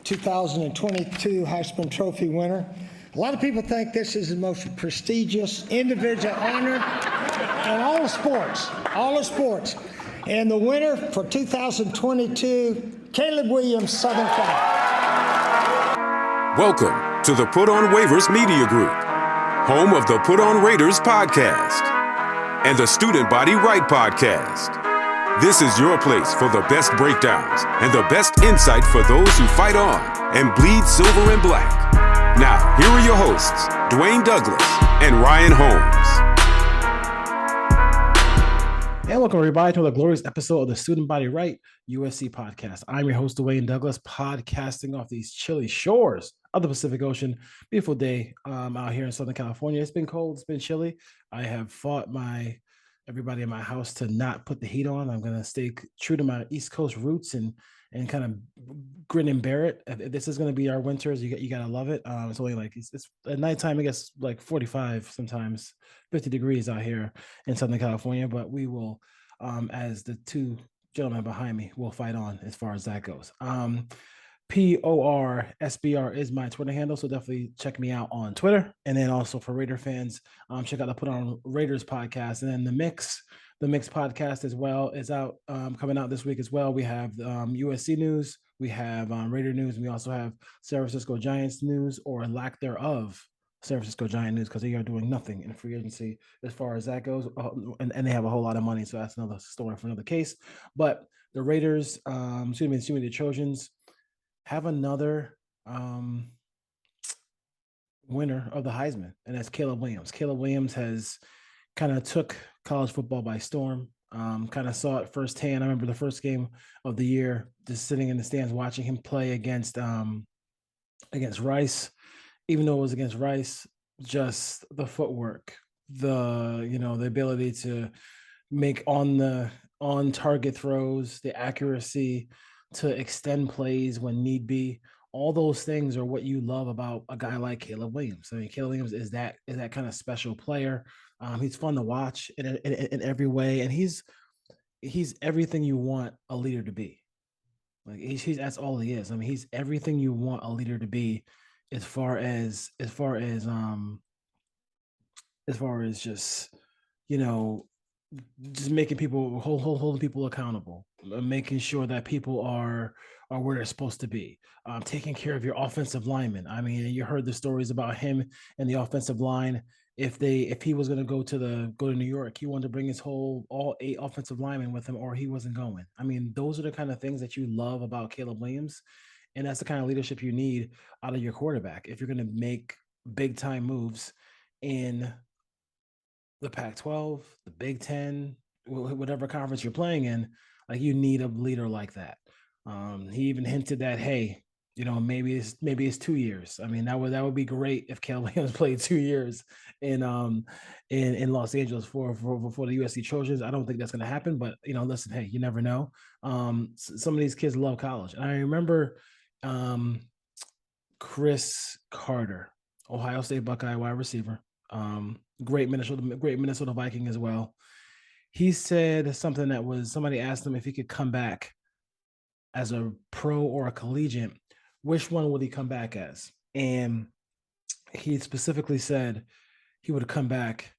2022 Heisman Trophy winner. A lot of people think this is the most prestigious individual honor in all the sports. And the winner for 2022, Caleb Williams, Southern Cal. Welcome to the Put On Waivers Media Group, home of the Put On Raiders podcast and the Student Body Right podcast. This is your place for the best breakdowns and the best insight for those who fight on and bleed silver and black. Now, here are your hosts, Dwayne Douglas and Ryan Holmes. And welcome everybody to the glorious episode of the Student Body Right USC podcast. I'm your host, Dwayne Douglas, podcasting off these chilly shores of the Pacific Ocean. Beautiful day out here in Southern California. It's been cold, it's been chilly. I have fought everybody in my house to not put the heat on. I'm going to stay true to my East Coast roots and kind of grin and bear it. If this is going to be our winters, you got to love it. It's only like, it's at nighttime, it gets like 45, sometimes 50 degrees out here in Southern California, but we will, as the two gentlemen behind me, will fight on as far as that goes. PORSBR is my Twitter handle, so definitely check me out on Twitter. And then also for Raider fans, check out the Put On Raiders podcast. And then the Mix podcast as well is out, coming out this week as well. We have USC news, we have Raider news, and we also have San Francisco Giants news, or lack thereof, San Francisco Giant news, because they are doing nothing in free agency as far as that goes, and they have a whole lot of money, so that's another story for another case. But the Raiders, the Trojans, have another winner of the Heisman, and that's Caleb Williams. Caleb Williams has kind of took college football by storm, kind of saw it firsthand. I remember the first game of the year, just sitting in the stands watching him play against Rice. Even though it was against Rice, just the footwork, the ability to make on target throws, the accuracy to extend plays when need be. All those things are what you love about a guy like Caleb Williams. I mean, Caleb Williams is that kind of special player. He's fun to watch in every way, and he's everything you want a leader to be. Like he's that's all he is. I mean, he's everything you want a leader to be, as far as just just making people holding people accountable, making sure that people are where they're supposed to be, taking care of your offensive linemen. I mean, you heard the stories about him and the offensive line. If he was going to go to New York, he wanted to bring all 8 offensive linemen with him, or he wasn't going. I mean, those are the kind of things that you love about Caleb Williams, and that's the kind of leadership you need out of your quarterback if you're going to make big time moves in the Pac-12, the Big Ten, whatever conference you're playing in. Like, you need a leader like that. He even hinted that, hey, maybe it's 2 years. I mean, that would be great if Caleb Williams played 2 years in Los Angeles for the USC Trojans. I don't think that's going to happen, but listen, hey, you never know. Some of these kids love college, and I remember Chris Carter, Ohio State Buckeye wide receiver, great Minnesota Viking as well. He said something that was, somebody asked him if he could come back as a pro or a collegiate, which one would he come back as? And he specifically said he would come back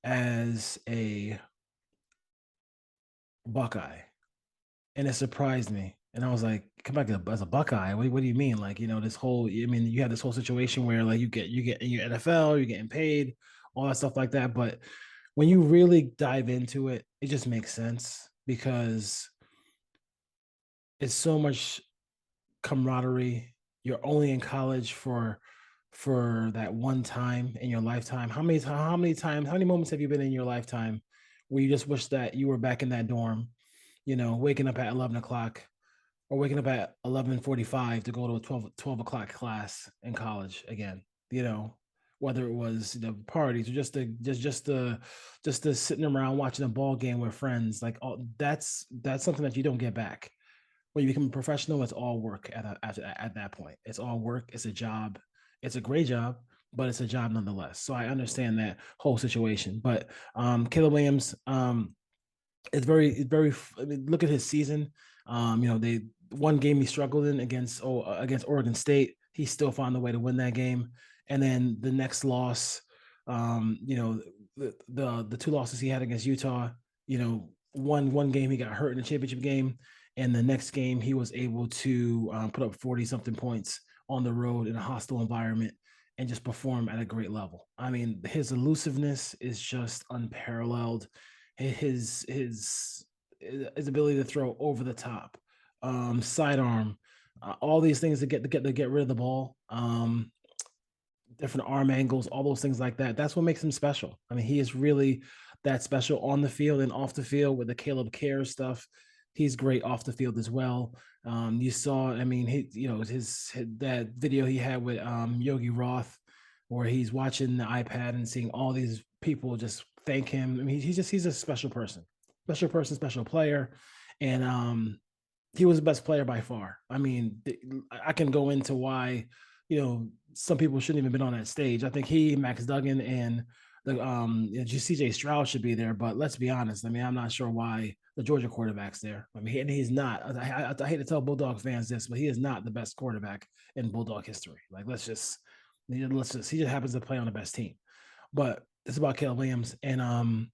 as a Buckeye. And it surprised me. And I was like, come back as a Buckeye? What do you mean? Like, you have this whole situation where like you get in your NFL, you're getting paid, all that stuff like that. But when you really dive into it, it just makes sense, because it's so much camaraderie. You're only in college for that one time in your lifetime. How many moments have you been in your lifetime where you just wish that you were back in that dorm, waking up at 11 o'clock or waking up at 11:45 to go to a 12 o'clock class in college again, whether it was the parties or just the sitting around watching a ball game with friends. Like, that's something that you don't get back. When you become a professional, it's all work at that point. It's all work. It's a job. It's a great job, but it's a job nonetheless. So I understand that whole situation. But Caleb Williams, it's very, I mean, look at his season. one game he struggled in against Oregon State, he still found a way to win that game. And then the next loss, the two losses he had against Utah, one game he got hurt in the championship game, and the next game he was able to put up 40 something points on the road in a hostile environment and just perform at a great level. I mean, his elusiveness is just unparalleled. His ability to throw over the top, sidearm, all these things to get rid of the ball, different arm angles, all those things like that. That's what makes him special. I mean, he is really that special on the field and off the field with the Caleb Care stuff. He's great off the field as well. You saw, I mean, his that video he had with Yogi Roth, where he's watching the iPad and seeing all these people just thank him. I mean, he's a special person, special player, and he was the best player by far. I mean, I can go into why, some people shouldn't even been on that stage. I think he, Max Duggan, and the CJ Stroud should be there. But let's be honest. I mean, I'm not sure why the Georgia quarterback's there. I mean, he's not. I hate to tell Bulldog fans this, but he is not the best quarterback in Bulldog history. Like, he just happens to play on the best team. But it's about Caleb Williams and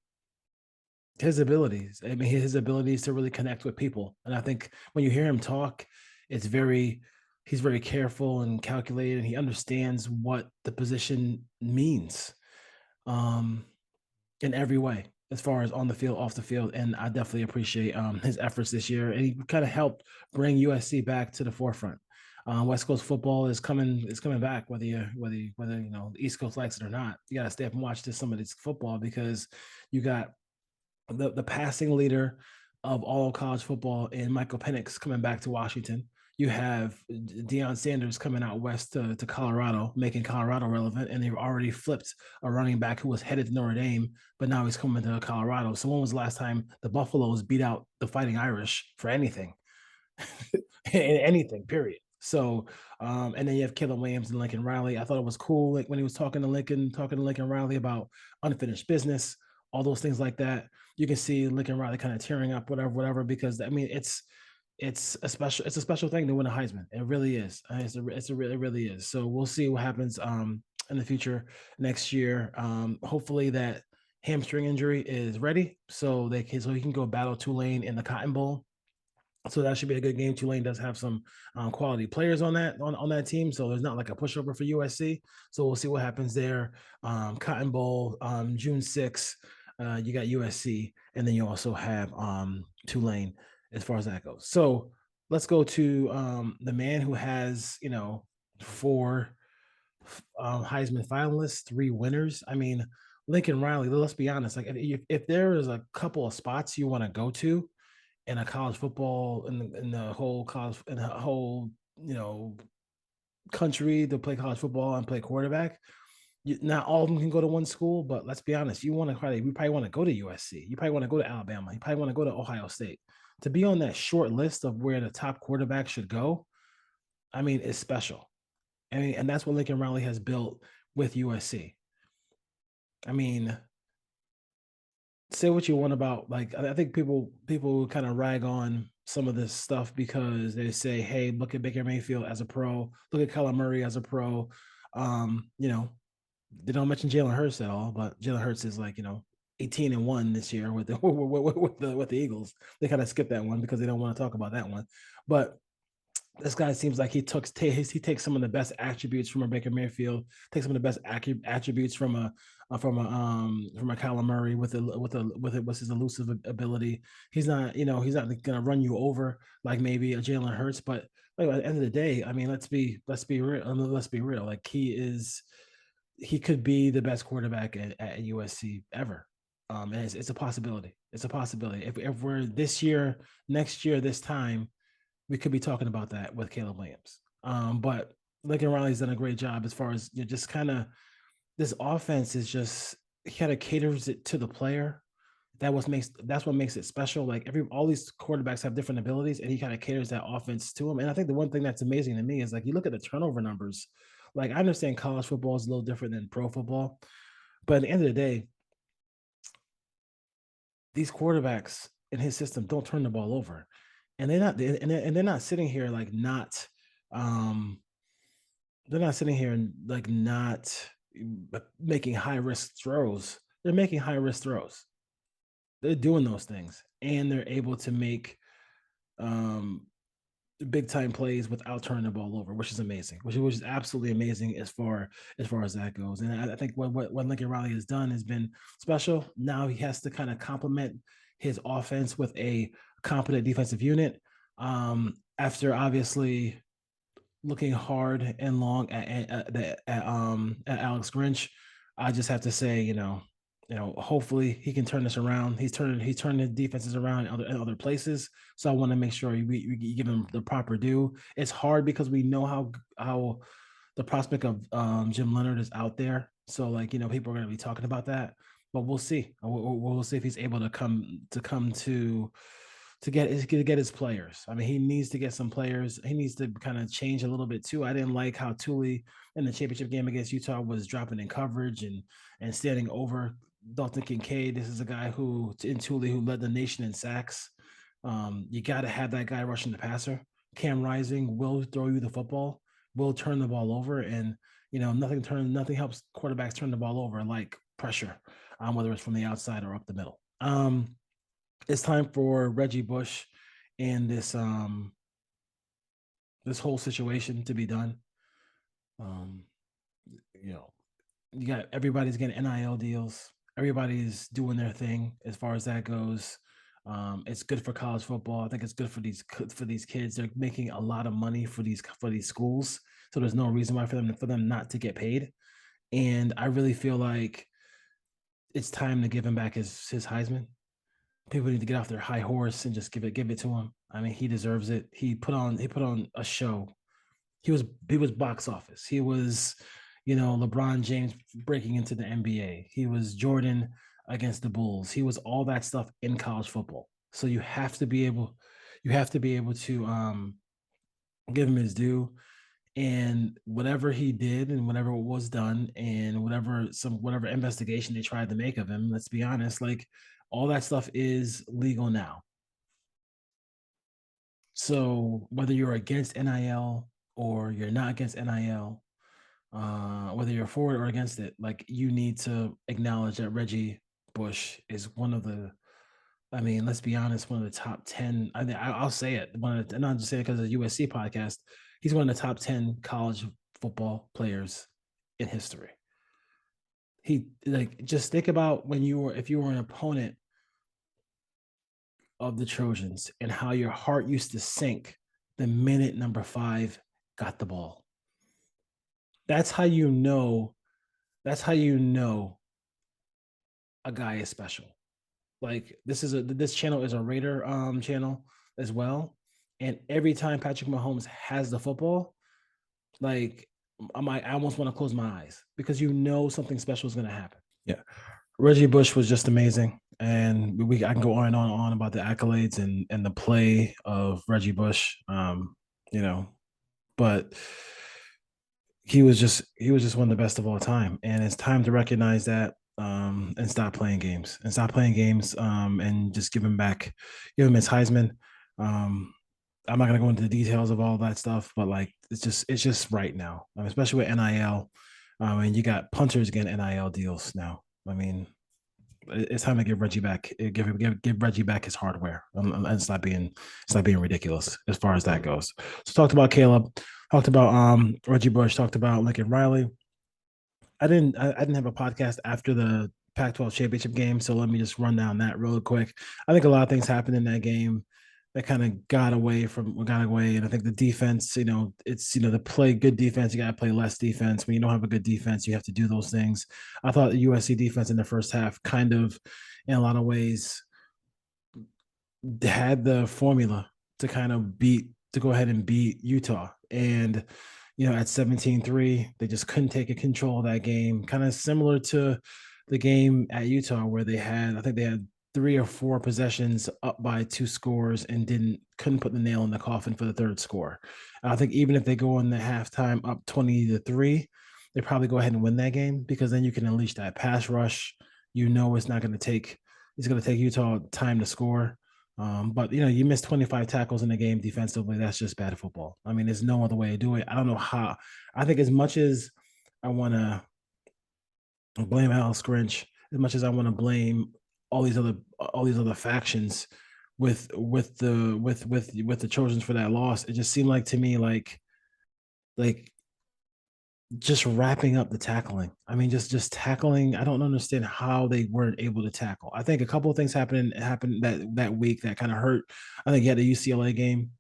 his abilities. I mean, his abilities to really connect with people. And I think when you hear him talk, he's very careful and calculated, and he understands what the position means in every way, as far as on the field, off the field. And I definitely appreciate his efforts this year. And he kind of helped bring USC back to the forefront. West Coast football is coming back, whether the East Coast likes it or not. You got to stay up and watch some of this football, because you got the passing leader of all college football in Michael Penix coming back to Washington. You have Deion Sanders coming out west to Colorado, making Colorado relevant, and they've already flipped a running back who was headed to Notre Dame, but now he's coming to Colorado. So when was the last time the Buffaloes beat out the Fighting Irish for anything? Anything, period. So, and then you have Caleb Williams and Lincoln Riley. I thought it was cool, like when he was talking to Lincoln Riley about unfinished business, all those things like that. You can see Lincoln Riley kind of tearing up, whatever, because I mean, it's a special thing to win a Heisman. It really is. It really is. So we'll see what happens in the future next year. Hopefully that hamstring injury is ready, so he can go battle Tulane in the Cotton Bowl. So that should be a good game. Tulane does have some quality players on that team, so there's not like a pushover for USC. So we'll see what happens there. Cotton Bowl, June 6th. You got USC, and then you also have Tulane as far as that goes. So let's go to the man who has 4 Heisman finalists, 3 winners. I mean, Lincoln Riley. Let's be honest. Like, if there is a couple of spots you want to go to in a college football, in the whole college, in the whole country, to play college football and play quarterback, not all of them can go to one school. But let's be honest, you probably want to go to USC. You probably want to go to Alabama. You probably want to go to Ohio State. To be on that short list of where the top quarterback should go, I mean, it's special. I mean, and that's what Lincoln Riley has built with USC. I mean, say what you want about, like, I think people kind of rag on some of this stuff because they say, hey, look at Baker Mayfield as a pro, look at Kyler Murray as a pro. They don't mention Jalen Hurts at all, but Jalen Hurts is 18-1 this year with the Eagles. They kind of skipped that one because they don't want to talk about that one. But this guy seems like he takes some of the best attributes from a Baker Mayfield, takes some of the best attributes from a Kyler Murray with his elusive ability. He's not going to run you over like maybe a Jalen Hurts, but at the end of the day, I mean, let's be real. Like, he could be the best quarterback at USC ever. And it's a possibility. It's a possibility. If we're this year, next year, this time, we could be talking about that with Caleb Williams. But Lincoln Riley's done a great job as far as just kind of, this offense is just, he kind of caters it to the player. That's what makes it special. Like, all these quarterbacks have different abilities, and he kind of caters that offense to them. And I think the one thing that's amazing to me is, like, you look at the turnover numbers. Like, I understand college football is a little different than pro football, but at the end of the day, these quarterbacks in his system don't turn the ball over. and they're not sitting here like not um they're not sitting here and like not making high risk throws. They're making high risk throws. They're doing those things, and they're able to make um big time plays without turning the ball over, which is amazing, which is absolutely amazing as far as that goes. And I think what Lincoln Riley has done has been special. Now he has to kind of complement his offense with a competent defensive unit. After obviously looking hard and long at Alex Grinch, I just have to say, hopefully he can turn this around. He's turning his defenses around in other places. So I want to make sure we give him the proper due. It's hard because we know how the prospect of Jim Leonard is out there. So like people are going to be talking about that, but we'll see. We'll see if he's able to come to get his players. I mean, he needs to get some players. He needs to kind of change a little bit too. I didn't like how Thule in the championship game against Utah was dropping in coverage and standing over Dalton Kincaid. This is a guy who in Thule who led the nation in sacks. You got to have that guy rushing the passer. Cam Rising will throw you the football, will turn the ball over, and nothing helps quarterbacks turn the ball over like pressure, whether it's from the outside or up the middle. It's time for Reggie Bush and this whole situation to be done. Um, you know, you got everybody's getting NIL deals. Everybody's doing their thing as far as that goes. It's good for college football. I think it's good for these kids. They're making a lot of money for these schools, so there's no reason why for them not to get paid. And I really feel like it's time to give him back his Heisman. People need to get off their high horse and just give it to him. I mean, he deserves it. He put on a show. He was box office. He was, LeBron James breaking into the NBA. He was Jordan against the Bulls. He was all that stuff in college football. So you have to be able to give him his due. And whatever he did and whatever was done and whatever investigation they tried to make of him, let's be honest, like all that stuff is legal now. So whether you're against NIL or you're not against NIL, whether you're for it or against it, like you need to acknowledge that Reggie Bush is one of the, I mean, let's be honest, one of the top 10. I mean, I'll say it. And not just say it because of the USC podcast. He's one of the top 10 college football players in history. He just think about if you were an opponent of the Trojans and how your heart used to sink the minute number 5 got the ball. That's how you know a guy is special. Like this channel is a Raider channel as well. And every time Patrick Mahomes has the football, like I almost want to close my eyes because something special is going to happen. Yeah. Reggie Bush was just amazing. And I can go on and on about the accolades and the play of Reggie Bush. But he was just one of the best of all time. And it's time to recognize that and stop playing games and just give him his Heisman. I'm not going to go into the details of all that stuff, but like, it's just right now, especially with NIL. And you got punters getting NIL deals now. I mean, it's time to give Reggie back, give Reggie back his hardware and stop being ridiculous as far as that goes. So talked about Caleb, talked about Reggie Bush, talked about Lincoln Riley. I didn't have a podcast after the Pac-12 championship game, so let me just run down that real quick. I think a lot of things happened in that game that kind of got away. And I think the defense, it's, to play good defense, you got to play less defense. When you don't have a good defense, you have to do those things. I thought the USC defense in the first half kind of, in a lot of ways, had the formula to go ahead and beat Utah. And, at 17-3, they just couldn't take control of that game. Kind of similar to the game at Utah where they had 3 or 4 possessions up by 2 scores and couldn't put the nail in the coffin for the third score. And I think even if they go in the halftime up 20-3, they probably go ahead and win that game because then you can unleash that pass rush. It's going to take Utah time to score. But you missed 25 tackles in the game defensively. That's just bad football. I mean, there's no other way to do it. I don't know how. I think as much as I want to blame Al Grinch, as much as I want to blame all these other factions with the Trojans for that loss, it just seemed like to me like just wrapping up the tackling. I mean, just tackling. I don't understand how they weren't able to tackle. I think a couple of things happened that week that kind of hurt. I think you had a UCLA game,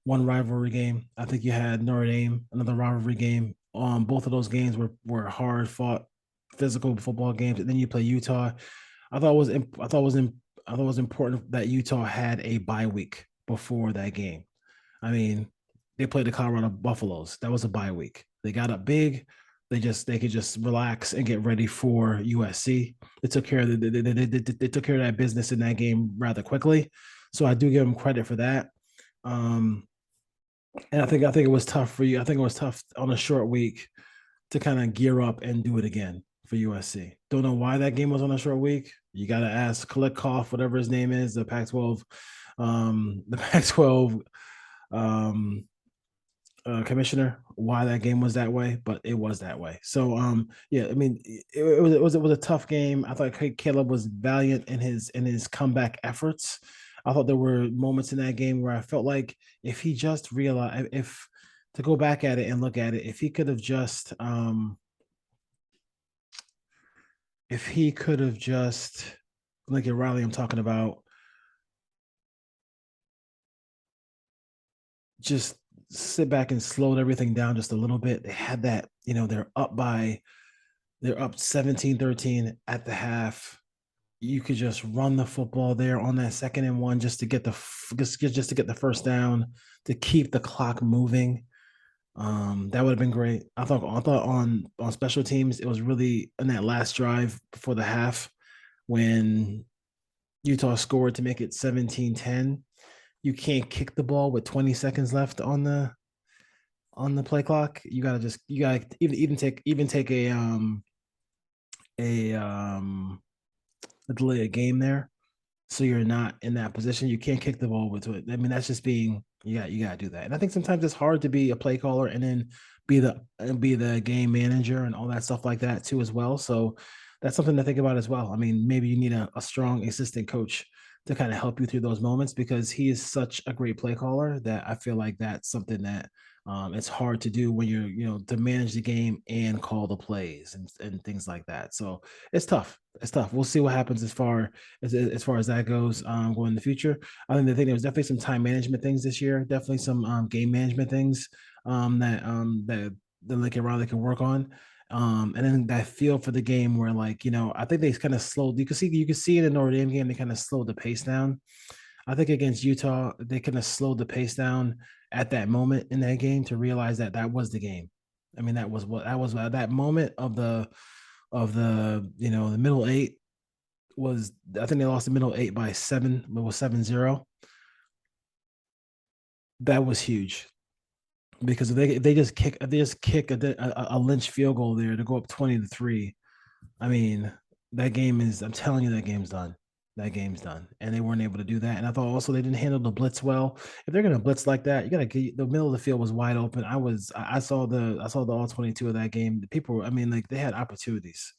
one rivalry game. I think you had Notre Dame, another rivalry game. Both of those games were hard fought, physical football games. And then you play Utah. I thought it was I thought it was I thought it was important that Utah had a bye week before that game. I mean, they played the Colorado Buffaloes. That was a bye week. They got up big. They could just relax and get ready for USC. They took care of they took care of that business in that game rather quickly. So I do give them credit for that. Um, and I think it was tough for you. I think it was tough on a short week to kind of gear up and do it again for USC. Don't know why that game was on a short week. You got to ask Kolikoff, whatever his name is, the Pac-12 um, commissioner, why that game was that way, but it was that way. So, yeah, I mean, it was a tough game. I thought Caleb was valiant in his comeback efforts. I thought there were moments in that game where I felt like if he just realized, if to go back at it and look at it, if he could have just, like at Riley, I'm talking about, just sit back and slowed everything down just a little bit. They had that, they're up 17-13 at the half. You could just run the football there on that 2nd and 1 just to get the first down, to keep the clock moving. That would have been great. I thought on special teams, it was really in that last drive before the half when Utah scored to make it 17-10. You can't kick the ball with 20 seconds left on the play clock. You gotta even take a delay a game there, so you're not in that position. You can't kick the ball with it. I mean, that's just being, you gotta do that. And I think sometimes it's hard to be a play caller and then be the game manager and all that stuff like that too as well. So that's something to think about as well. I mean, maybe you need a strong assistant coach to kind of help you through those moments, because he is such a great play caller that I feel like that's something that it's hard to do when you're, to manage the game and call the plays and things like that. So it's tough. It's tough. We'll see what happens as far as that goes, going in the future. I think there was definitely some time management things this year. Definitely some game management things that Lincoln Riley can work on. And then that feel for the game where, like, I think they kind of slowed. You could see in the Notre Dame game they kind of slowed the pace down. I think against Utah they kind of slowed the pace down at that moment in that game to realize that that was the game. I mean, that was that moment of the middle eight was. I think they lost the middle eight by 7. It was 7-0. That was huge because if they just kick a Lynch field goal there to go up 20-3. I mean, that game is. I'm telling you, that game's done. That game's done, and they weren't able to do that. And I thought also they didn't handle the blitz well. If they're going to blitz like that, you got to get the middle of the field was wide open. I saw the all 22 of that game. The people, I mean, like, they had opportunities,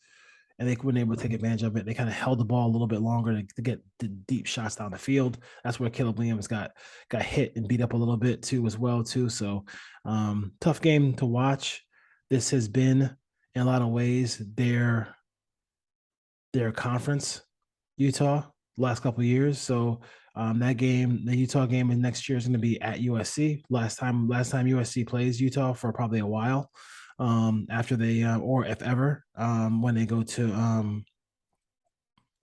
and they weren't able to take advantage of it. They kind of held the ball a little bit longer to get the deep shots down the field. That's where Caleb Williams got hit and beat up a little bit too as well too. So tough game to watch. This has been, in a lot of ways, their conference, Utah, last couple of years. So that game, the Utah game in next year, is going to be at USC. Last time USC plays Utah for probably a while. After they or if ever, when they go to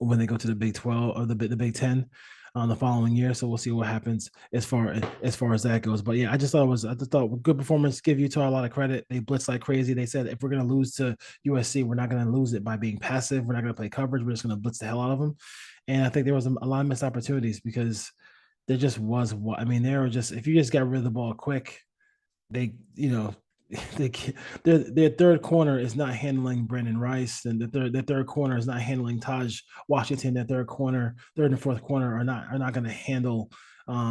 the Big 12 or the Big 10 the following year. So we'll see what happens as far as that goes. But yeah, I just thought good performance. Give Utah a lot of credit. They blitzed like crazy. They said if we're gonna lose to USC, we're not gonna lose it by being passive. We're not gonna play coverage. We're just gonna blitz the hell out of them. And I think there was a lot of missed opportunities because there just was. I mean, there were just, if you just got rid of the ball quick, they they, their third corner is not handling Brandon Rice, and their third corner is not handling Taj Washington. Their third and fourth corner are not going to handle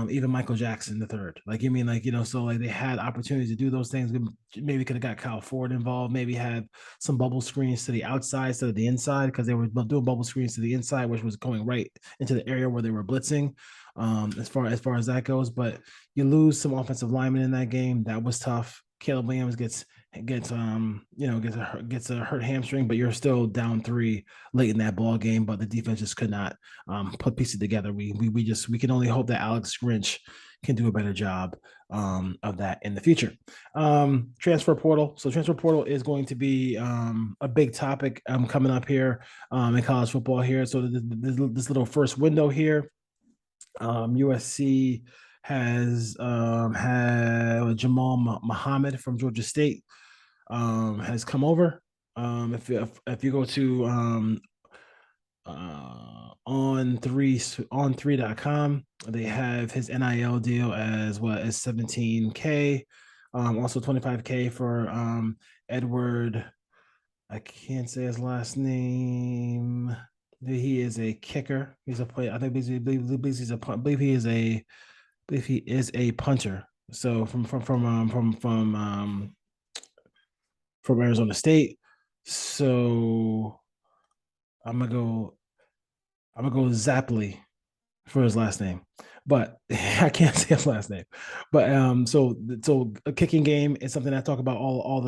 even Michael Jackson the third. Like you mean, like so like they had opportunities to do those things. Maybe could have got Kyle Ford involved. Maybe had some bubble screens to the outside instead of the inside because they were doing bubble screens to the inside, which was going right into the area where they were blitzing. As far as that goes, but you lose some offensive linemen in that game. That was tough. Caleb Williams gets gets a hurt hamstring, but you're still down 3 late in that ball game. But the defense just could not put pieces together. We can only hope that Alex Grinch can do a better job of that in the future. Transfer portal. So transfer portal is going to be a big topic coming up here in college football here. So this little first window here. USC has had Jamal Muhammad from Georgia State has come over. If you go to on3.com, they have his NIL deal as well as 17K, also 25K for Edward. I can't say his last name. He is a kicker. He's a player. I think he's a. I believe he is a punter. So from Arizona State. So I'm gonna go Zapley for his last name, but I can't say his last name. But so a kicking game is something I talk about all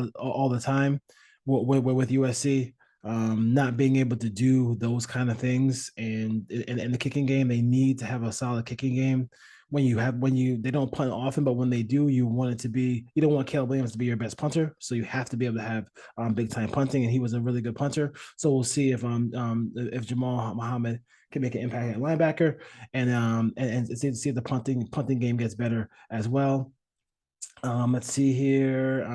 the time with USC. Not being able to do those kind of things, and in the kicking game, they need to have a solid kicking game. They don't punt often, but when they do, you don't want Caleb Williams to be your best punter, so you have to be able to have big time punting, and he was a really good punter. So we'll see if Jamal Muhammad can make an impact at linebacker, and see if the punting game gets better as well. Let's see here.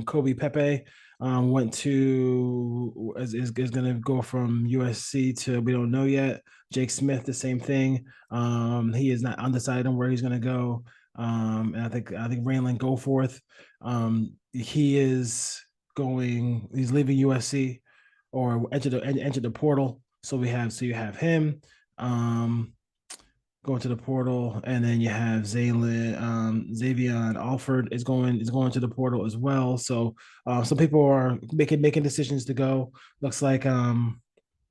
Kobe Pepe went to is going to go from USC to we don't know yet. Jake Smith, the same thing. He is not undecided on where he's going to go. And I think Raylan Goforth, he's leaving USC or enter the portal. So you have him. Going to the portal, and then you have Xavier Alford is going to the portal as well. So some people are making decisions to go. Looks like that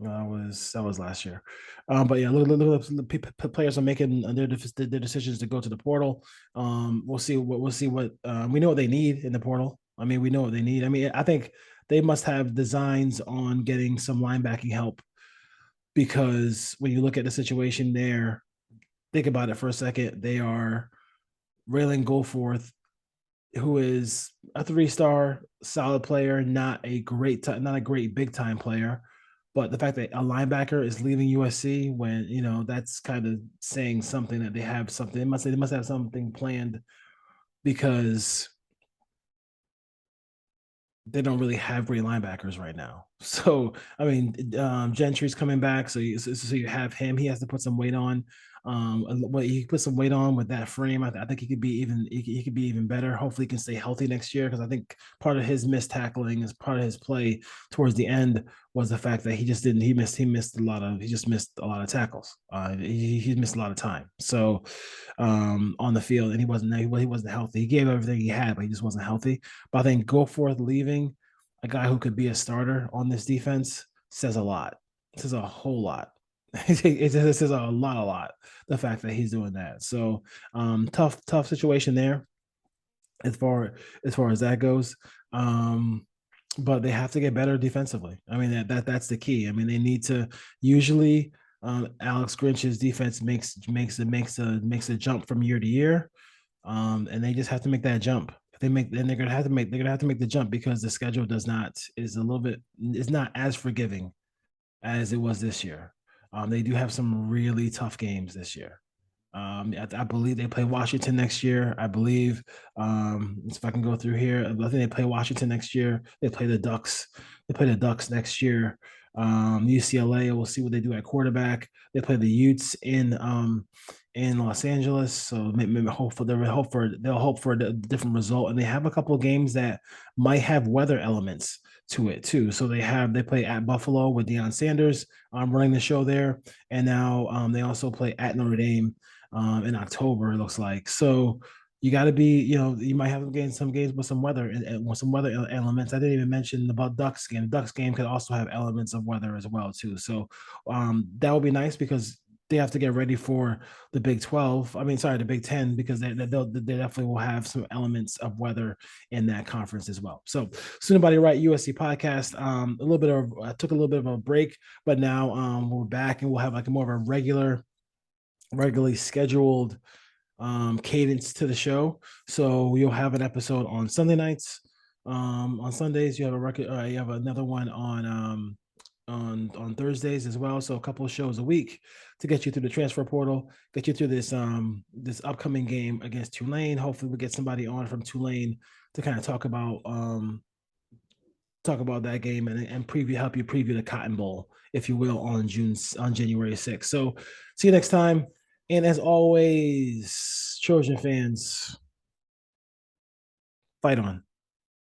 was last year, but yeah, look, players are making their decisions to go to the portal. We'll see what we know what they need in the portal. I mean, we know what they need. I mean, I think they must have designs on getting some linebacking help because when you look at the situation there. Think about it for a second. They are Raylan Goforth, who is a 3-star solid player, not a great big time player. But the fact that a linebacker is leaving USC when that's kind of saying something that they have something. They must have something planned because they don't really have great linebackers right now. So I mean, Gentry's coming back, so you have him. He has to put some weight on. He put some weight on with that frame. I think he could be even better. Hopefully, he can stay healthy next year because I think part of his missed tackling is part of his play towards the end was the fact that he just missed a lot of tackles. He missed a lot of time. So on the field, and he wasn't healthy. He gave everything he had, but he just wasn't healthy. But I think Goforth leaving a guy who could be a starter on this defense says a lot. It says a whole lot. It says a lot. The fact that he's doing that. So tough situation there as far as that goes. But they have to get better defensively. I mean, that's the key. I mean, they need to usually Alex Grinch's defense makes a jump from year to year. And they just have to make that jump. They're gonna have to make the jump because the schedule is not as forgiving as it was this year. They do have some really tough games this year. I believe they play Washington next year. I believe if I can go through here, I think they play Washington next year. They play the Ducks. They play the Ducks next year. UCLA. We'll see what they do at quarterback. They play the Utes in in Los Angeles, so maybe they'll hope for a different result, and they have a couple of games that might have weather elements to it too. So they play at Buffalo with Deion Sanders running the show there, and now they also play at Notre Dame in October. It looks like so. You got to be, you might have some games with some weather and with some weather elements. I didn't even mention about Ducks game. Ducks game could also have elements of weather as well too. So that would be nice because they have to get ready for the Big 12. I mean, sorry, the Big 10, because they definitely will have some elements of weather in that conference as well. So, Student Body Right USC podcast. I took a little bit of a break, but now we're back and we'll have like more of a regularly scheduled cadence to the show. So you'll have an episode on Sunday nights. On Sundays, you have you have another one on Thursdays as well. So a couple of shows a week to get you through the transfer portal, get you through this upcoming game against Tulane. Hopefully we get somebody on from Tulane to kind of talk about that game and help you preview the Cotton Bowl, if you will, on January 6th. So see you next time. And as always, Trojan fans, fight on.